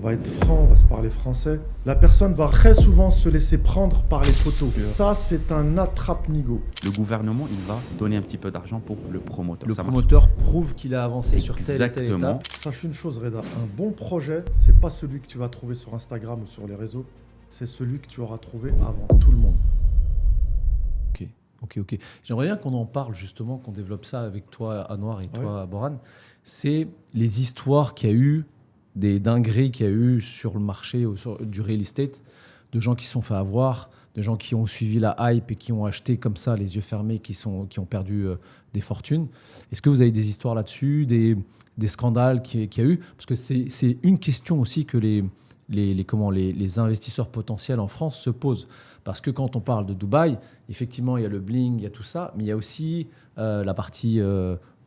va être franc, on va se parler français. La personne va très souvent se laisser prendre par les photos. Ça, c'est un attrape-nigo. Le gouvernement, il va donner un petit peu d'argent pour le promoteur. Le Ça promoteur prouve qu'il a avancé sur telle et telle Exactement. étape. Sache une chose, Reda, un bon projet, c'est pas celui que tu vas trouver sur Instagram ou sur les réseaux, c'est celui que tu auras trouvé avant tout le monde. Ok. J'aimerais bien qu'on en parle justement, qu'on développe ça avec toi, Anouar, et toi, Boran. C'est les histoires qu'il y a eu, des dingueries qu'il y a eu sur le marché du real estate, de gens qui se sont fait avoir, de gens qui ont suivi la hype et qui ont acheté comme ça, les yeux fermés, qui ont perdu des fortunes. Est-ce que vous avez des histoires là-dessus, des scandales qu'il y a eu? Parce que c'est une question aussi que les investisseurs potentiels en France se posent. Parce que quand on parle de Dubaï, effectivement, il y a le bling, il y a tout ça, mais il y a aussi la partie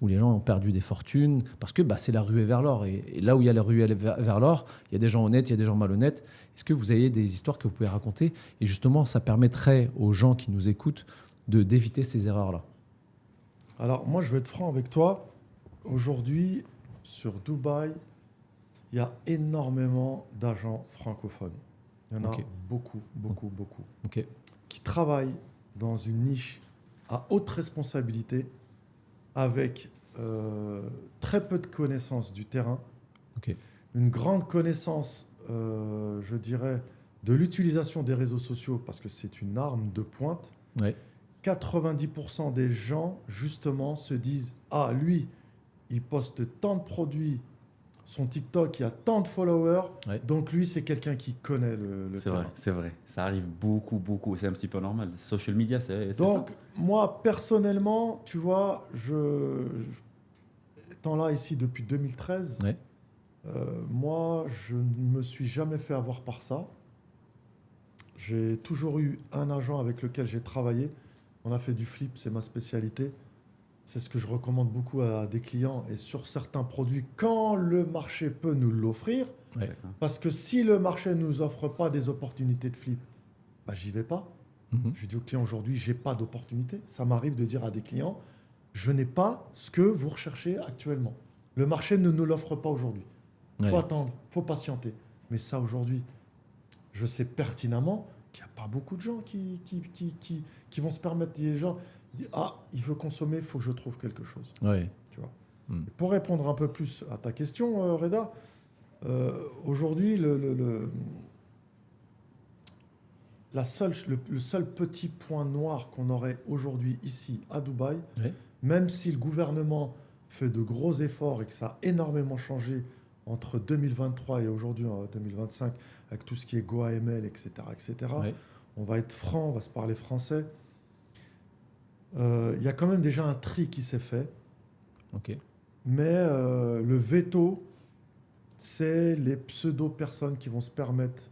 où les gens ont perdu des fortunes, parce que c'est la ruée vers l'or. Et là où il y a la ruée vers l'or, il y a des gens honnêtes, il y a des gens malhonnêtes. Est-ce que vous avez des histoires que vous pouvez raconter? Et justement, ça permettrait aux gens qui nous écoutent d'éviter ces erreurs-là. Alors, moi, je vais être franc avec toi. Aujourd'hui, sur Dubaï, il y a énormément d'agents francophones. Il y en a beaucoup. Ok. Qui travaillent dans une niche à haute responsabilité avec très peu de connaissances du terrain, une grande connaissance, je dirais, de l'utilisation des réseaux sociaux parce que c'est une arme de pointe. Ouais. 90% des gens, justement, se disent « Ah, lui, il poste tant de produits, son TikTok, il y a tant de followers, donc lui, c'est quelqu'un qui connaît le terrain. » C'est vrai. Ça arrive beaucoup. C'est un petit peu normal. Social media, c'est ça. Donc, moi, personnellement, tu vois, étant là ici depuis 2013, moi, je ne me suis jamais fait avoir par ça. J'ai toujours eu un agent avec lequel j'ai travaillé. On a fait du flip, c'est ma spécialité. C'est ce que je recommande beaucoup à des clients. Et sur certains produits, quand le marché peut nous l'offrir, parce que si le marché ne nous offre pas des opportunités de flip, j'y vais pas. Je dis aux clients aujourd'hui, je n'ai pas d'opportunité. Ça m'arrive de dire à des clients, je n'ai pas ce que vous recherchez actuellement. Le marché ne nous l'offre pas aujourd'hui. Il faut attendre, il faut patienter. Mais ça, aujourd'hui, je sais pertinemment qu'il n'y a pas beaucoup de gens qui vont se permettre. Les gens disent, il veut consommer, il faut que je trouve quelque chose. Tu vois. Pour répondre un peu plus à ta question, Reda, aujourd'hui, le seul petit point noir qu'on aurait aujourd'hui ici à Dubaï, même si le gouvernement fait de gros efforts et que ça a énormément changé entre 2023 et aujourd'hui en 2025, avec tout ce qui est GoAML, etc., on va être franc, on va se parler français. Il y a quand même déjà un tri qui s'est fait. Mais le veto, c'est les pseudo-personnes qui vont se permettre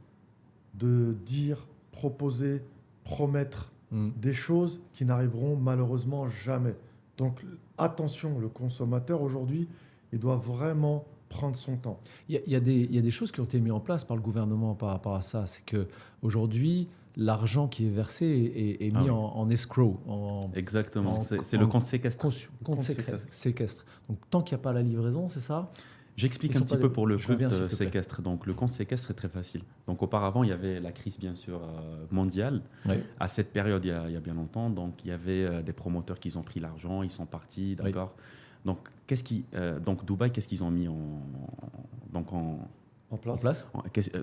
de dire, proposer, promettre des choses qui n'arriveront malheureusement jamais. Donc attention, le consommateur aujourd'hui, il doit vraiment prendre son temps. Il y a des choses qui ont été mises en place par le gouvernement par rapport à ça. C'est qu'aujourd'hui, l'argent qui est versé est mis en escrow. Exactement, c'est le compte séquestre. Compte séquestre. Donc tant qu'il n'y a pas la livraison, c'est ça? J'explique un petit peu pour le compte séquestre. Donc, le compte séquestre est très facile. Donc, auparavant, il y avait la crise, bien sûr, mondiale. À cette période, il y a bien longtemps, donc, il y avait des promoteurs qui ont pris l'argent, ils sont partis, d'accord. Donc, Dubaï, qu'est-ce qu'ils ont mis en place.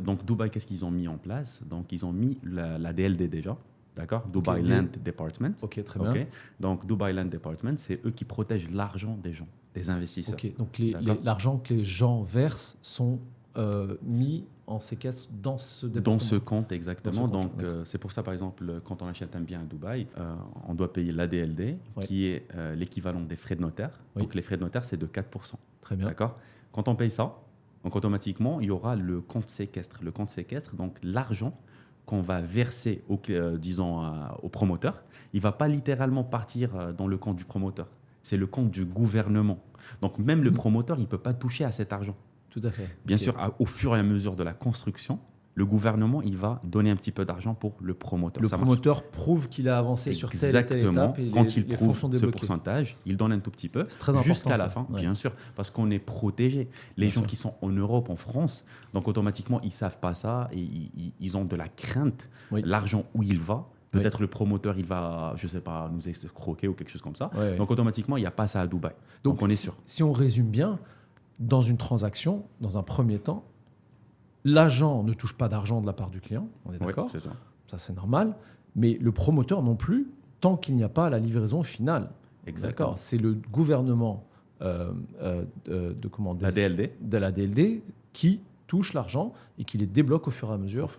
Donc, Dubaï, qu'est-ce qu'ils ont mis en place? Donc, ils ont mis la DLD déjà. D'accord, Dubai Land Department. Ok, très bien. Donc, Dubai Land Department, c'est eux qui protègent l'argent des gens, des investisseurs. Ok, donc l'argent que les gens versent sont mis en séquestre dans ce département. Dans ce compte, exactement. Donc, c'est pour ça, par exemple, quand on achète un bien à Dubaï, on doit payer l'ADLD, qui est l'équivalent des frais de notaire. Donc, les frais de notaire, c'est de 4%. Très bien. D'accord. Quand on paye ça, donc automatiquement, il y aura le compte séquestre. Le compte séquestre, donc l'argent qu'on va verser au promoteur, il ne va pas littéralement partir dans le compte du promoteur. C'est le compte du gouvernement. Donc, même le promoteur, il ne peut pas toucher à cet argent. Tout à fait. Bien sûr, au fur et à mesure de la construction, le gouvernement, il va donner un petit peu d'argent pour le promoteur. Le promoteur prouve qu'il a avancé sur telle et telle étape. Et quand il prouve ce pourcentage, il donne un tout petit peu. C'est très important. Jusqu'à la fin, bien sûr, parce qu'on est protégé. Les gens qui sont en Europe, en France, donc automatiquement, ils ne savent pas ça et ils ont de la crainte. L'argent, où il va, peut-être le promoteur, il va, je ne sais pas, nous escroquer ou quelque chose comme ça. Donc automatiquement, il n'y a pas ça à Dubaï. Donc on est sûr. Si on résume bien, dans une transaction, dans un premier temps, l'agent ne touche pas d'argent de la part du client, on est d'accord ? C'est ça. Ça, c'est normal. Mais le promoteur non plus, tant qu'il n'y a pas la livraison finale. Exactement. D'accord. C'est le gouvernement de la DLD qui touche l'argent et qui les débloque au fur et à mesure.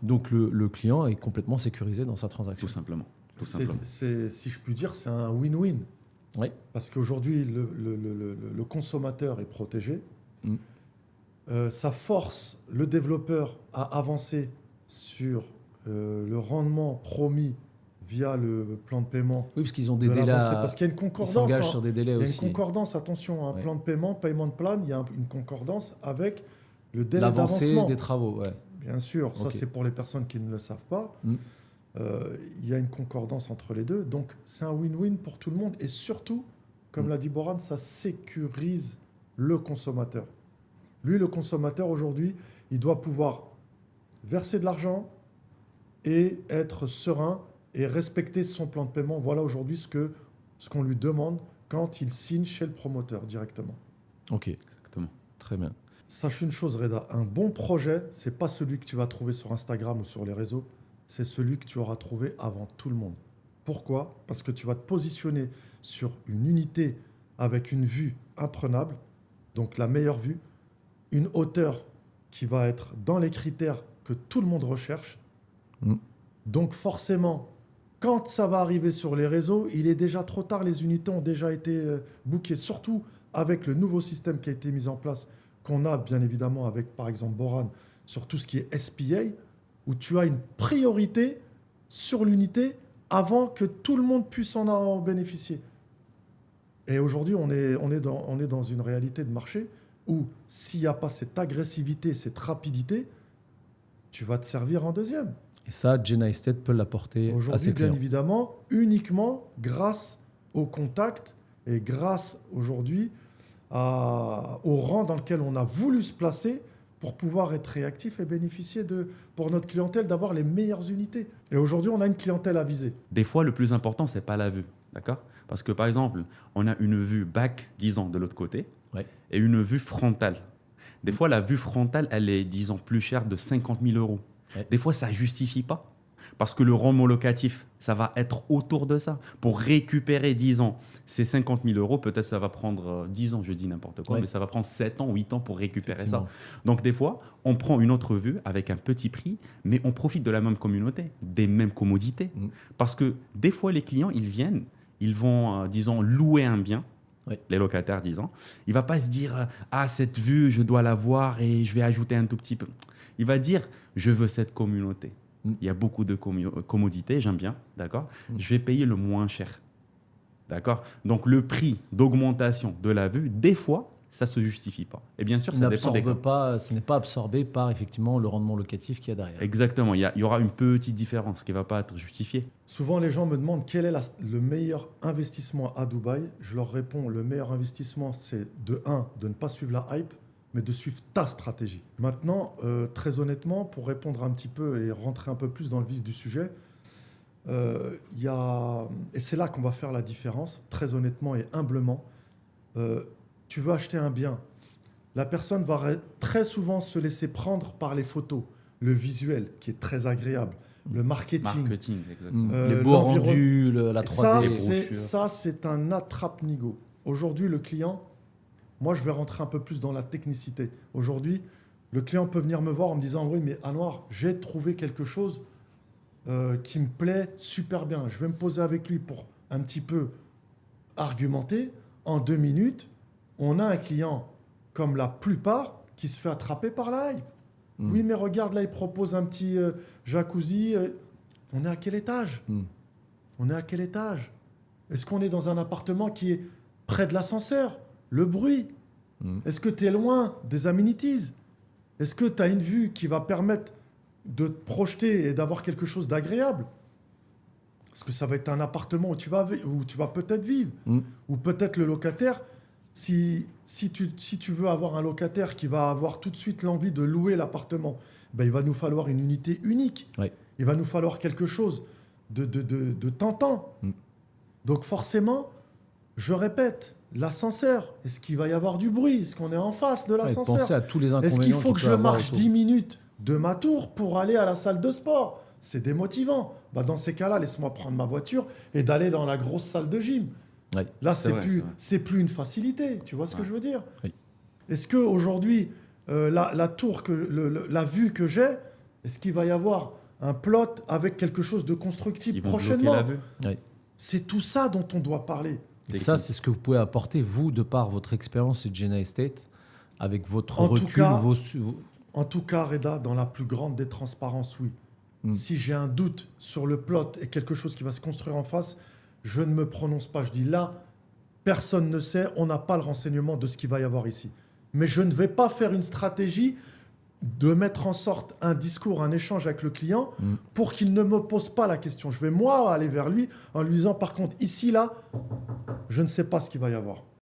Donc le client est complètement sécurisé dans sa transaction. Tout simplement. Si je puis dire, c'est un win-win. Oui. Parce qu'aujourd'hui, le consommateur est protégé. Ça force le développeur à avancer sur le rendement promis via le plan de paiement. Oui, parce qu'ils ont des délais. Parce qu'il y a une concordance. Ils s'engagent sur des délais aussi. Il y a une concordance, attention, un plan de paiement de plan, il y a une concordance avec le délai d'avancement. L'avancée des travaux, Bien sûr, ça c'est pour les personnes qui ne le savent pas. Il y a une concordance entre les deux. Donc c'est un win-win pour tout le monde. Et surtout, comme l'a dit Boran, ça sécurise le consommateur. Lui, le consommateur, aujourd'hui, il doit pouvoir verser de l'argent et être serein et respecter son plan de paiement. Voilà aujourd'hui ce qu'on lui demande quand il signe chez le promoteur directement. Ok, exactement. Très bien. Sache une chose, Reda, un bon projet, ce n'est pas celui que tu vas trouver sur Instagram ou sur les réseaux, c'est celui que tu auras trouvé avant tout le monde. Pourquoi ? Parce que tu vas te positionner sur une unité avec une vue imprenable, donc la meilleure vue, une hauteur qui va être dans les critères que tout le monde recherche. Donc forcément, quand ça va arriver sur les réseaux, il est déjà trop tard, les unités ont déjà été bookées, surtout avec le nouveau système qui a été mis en place, qu'on a bien évidemment avec par exemple Boran, sur tout ce qui est SPA, où tu as une priorité sur l'unité avant que tout le monde puisse en bénéficier. Et aujourd'hui, on est dans une réalité de marché où s'il n'y a pas cette agressivité, cette rapidité, tu vas te servir en deuxième. Et ça, Jena Estate peut l'apporter à ses clients. Bien évidemment, uniquement grâce au contact et grâce aujourd'hui au rang dans lequel on a voulu se placer pour pouvoir être réactif et bénéficier pour notre clientèle d'avoir les meilleures unités. Et aujourd'hui, on a une clientèle à viser. Des fois, le plus important, ce n'est pas la vue. D'accord ? Parce que, par exemple, on a une vue back, disons, de l'autre côté, et une vue frontale. Des fois, la vue frontale, elle est, disons, plus chère de 50 000 €. Des fois, ça ne justifie pas. Parce que le rendement locatif, ça va être autour de ça. Pour récupérer, disons, ces 50 000 €, peut-être ça va prendre 10 ans, je dis n'importe quoi, mais ça va prendre 7 ans, 8 ans pour récupérer ça. Donc, des fois, on prend une autre vue avec un petit prix, mais on profite de la même communauté, des mêmes commodités. Parce que des fois, les clients, ils vont, disons, louer un bien. Les locataires, disons. Il ne va pas se dire « Ah, cette vue, je dois la voir et je vais ajouter un tout petit peu. » Il va dire « Je veux cette communauté. » Il y a beaucoup de commodités, j'aime bien, d'accord ? Je vais payer le moins cher. D'accord ? Donc, le prix d'augmentation de la vue, des fois, ça ne se justifie pas. Et bien sûr, ça dépend des cas. Ce n'est pas absorbé par effectivement le rendement locatif qu'il y a derrière. Exactement. Il y aura une petite différence qui ne va pas être justifiée. Souvent, les gens me demandent quel est le meilleur investissement à Dubaï. Je leur réponds, le meilleur investissement, c'est de ne pas suivre la hype, mais de suivre ta stratégie. Maintenant, très honnêtement, pour répondre un petit peu et rentrer un peu plus dans le vif du sujet, et c'est là qu'on va faire la différence, très honnêtement et humblement. Tu veux acheter un bien, la personne va très souvent se laisser prendre par les photos, le visuel qui est très agréable, le marketing les beaux rendus, la 3D. Ça, c'est un attrape-nigo. Aujourd'hui, le client, moi, je vais rentrer un peu plus dans la technicité. Aujourd'hui, le client peut venir me voir en me disant « Oui, mais Anouar, j'ai trouvé quelque chose qui me plaît super bien. Je vais me poser avec lui pour un petit peu argumenter. En 2 minutes, on a un client, comme la plupart, qui se fait attraper par la hype. Oui, mais regarde, là, il propose un petit jacuzzi. On est à quel étage On est à quel étage? Est-ce qu'on est dans un appartement qui est près de l'ascenseur? Le bruit. Est-ce que tu es loin des amenities? Est-ce que tu as une vue qui va permettre de te projeter et d'avoir quelque chose d'agréable. Parce que ça va être un appartement où tu vas peut-être vivre. Ou peut-être le locataire, si tu veux avoir un locataire qui va avoir tout de suite l'envie de louer l'appartement, ben, il va nous falloir une unité unique. Ouais. Il va nous falloir quelque chose de tentant. Donc forcément, je répète, l'ascenseur, est-ce qu'il va y avoir du bruit? Est-ce qu'on est en face de l'ascenseur? Pensez à tous les inconvénients. Est-ce qu'il faut que je marche 10 minutes de ma tour pour aller à la salle de sport? C'est démotivant. Bah, dans ces cas-là, laisse-moi prendre ma voiture et d'aller dans la grosse salle de gym. Ouais. Là, c'est plus une facilité. Tu vois ce que je veux dire? Oui. Est-ce qu'aujourd'hui, la tour, la vue que j'ai, est-ce qu'il va y avoir un plot avec quelque chose de constructible prochainement? La vue. Oui. C'est tout ça dont on doit parler. Et ça, c'est ce que vous pouvez apporter, vous, de par votre expérience chez Jena Estate, avec votre recul. En tout cas, Reda, dans la plus grande des transparences, oui. Si j'ai un doute sur le plot et quelque chose qui va se construire en face, je ne me prononce pas. Je dis là, personne ne sait, on n'a pas le renseignement de ce qu'il va y avoir ici. Mais je ne vais pas faire une stratégie de mettre en sorte un discours, un échange avec le client pour qu'il ne me pose pas la question. Je vais, moi, aller vers lui en lui disant, par contre, ici, là, je ne sais pas ce qu'il va y avoir.